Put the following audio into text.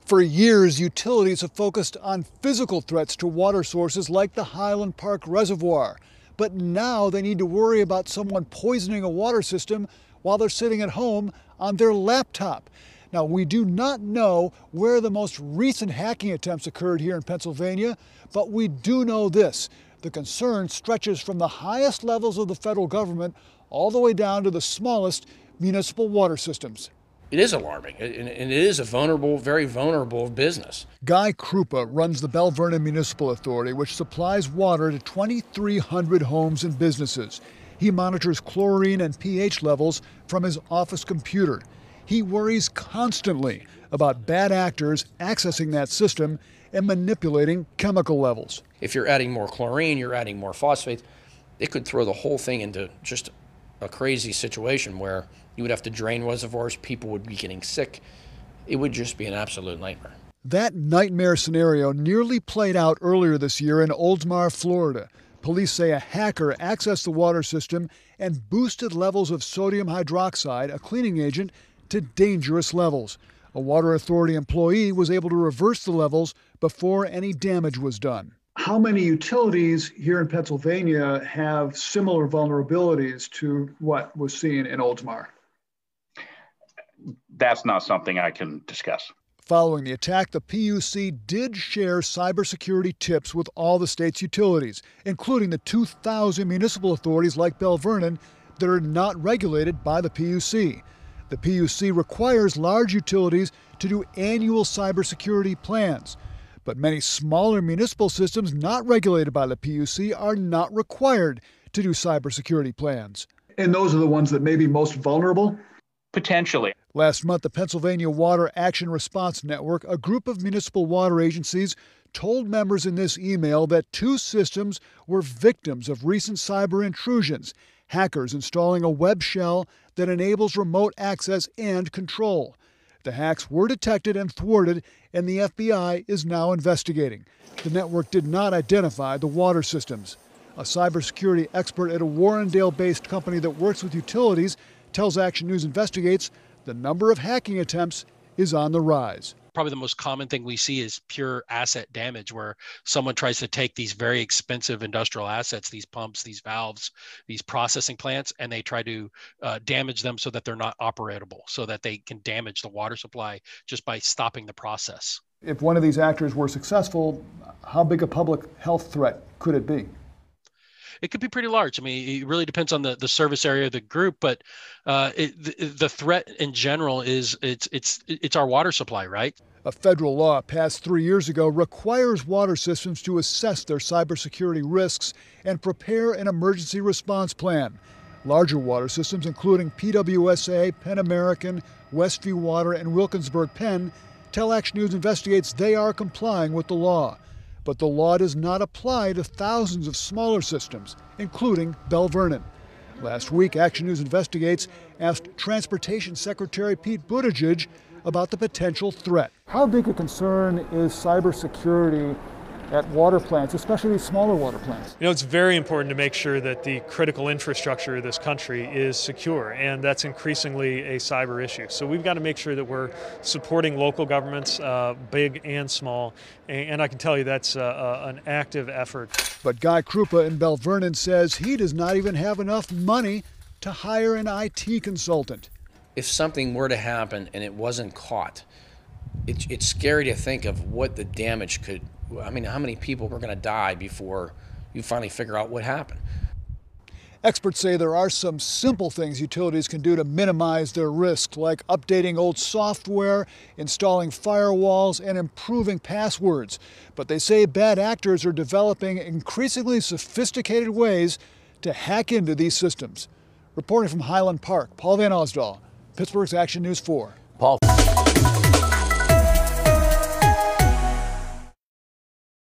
For years, utilities have focused on physical threats to water sources like the Highland Park Reservoir. But now they need to worry about someone poisoning a water system while they're sitting at home on their laptop. Now, we do not know where the most recent hacking attempts occurred here in Pennsylvania, but we do know this. The concern stretches from the highest levels of the federal government all the way down to the smallest municipal water systems. It is alarming, and it is a vulnerable, very vulnerable business. Guy Krupa runs the Bell Vernon Municipal Authority, which supplies water to 2,300 homes and businesses. He monitors chlorine and pH levels from his office computer. He worries constantly about bad actors accessing that system and manipulating chemical levels. If you're adding more chlorine, you're adding more phosphates, it could throw the whole thing into just a crazy situation where you would have to drain reservoirs, people would be getting sick. It would just be an absolute nightmare. That nightmare scenario nearly played out earlier this year in Oldsmar, Florida. Police say a hacker accessed the water system and boosted levels of sodium hydroxide, a cleaning agent, to dangerous levels. A water authority employee was able to reverse the levels before any damage was done. How many utilities here in Pennsylvania have similar vulnerabilities to what was seen in Oldsmar? That's not something I can discuss. Following the attack, the PUC did share cybersecurity tips with all the state's utilities, including the 2,000 municipal authorities like Bell Vernon that are not regulated by the PUC. The PUC requires large utilities to do annual cybersecurity plans, but many smaller municipal systems not regulated by the PUC are not required to do cybersecurity plans. And those are the ones that may be most vulnerable? Potentially. Last month, the Pennsylvania Water Action Response Network, a group of municipal water agencies, told members in this email that 2 systems were victims of recent cyber intrusions, hackers installing a web shell that enables remote access and control. The hacks were detected and thwarted, and the FBI is now investigating. The network did not identify the water systems. A cybersecurity expert at a Warrendale-based company that works with utilities tells Action News Investigates the number of hacking attempts is on the rise. Probably the most common thing we see is pure asset damage, where someone tries to take these very expensive industrial assets, these pumps, these valves, these processing plants, and they try to damage them so that they're not operatable, so that they can damage the water supply just by stopping the process. If one of these actors were successful, how big a public health threat could it be? It could be pretty large. I mean, it really depends on the service area of the group, but the threat in general is it's our water supply, right? A federal law passed 3 years ago requires water systems to assess their cybersecurity risks and prepare an emergency response plan. Larger water systems, including PWSA, Penn American, Westview Water, and Wilkinsburg Penn, tell Action News Investigates they are complying with the law. But the law does not apply to thousands of smaller systems, including Bell Vernon. Last week, Action News Investigates asked Transportation Secretary Pete Buttigieg about the potential threat. How big a concern is cybersecurity at water plants, especially these smaller water plants? You know, it's very important to make sure that the critical infrastructure of this country is secure, and that's increasingly a cyber issue. So we've got to make sure that we're supporting local governments, big and small, and I can tell you that's an active effort. But Guy Krupa in Bell Vernon says he does not even have enough money to hire an IT consultant. If something were to happen and it wasn't caught, it's scary to think of what the damage could. I mean, how many people were going to die before you finally figure out what happened? Experts say there are some simple things utilities can do to minimize their risk, like updating old software, installing firewalls, and improving passwords. But they say bad actors are developing increasingly sophisticated ways to hack into these systems. Reporting from Highland Park, Paul Van Osdol, Pittsburgh's Action News 4. Paul.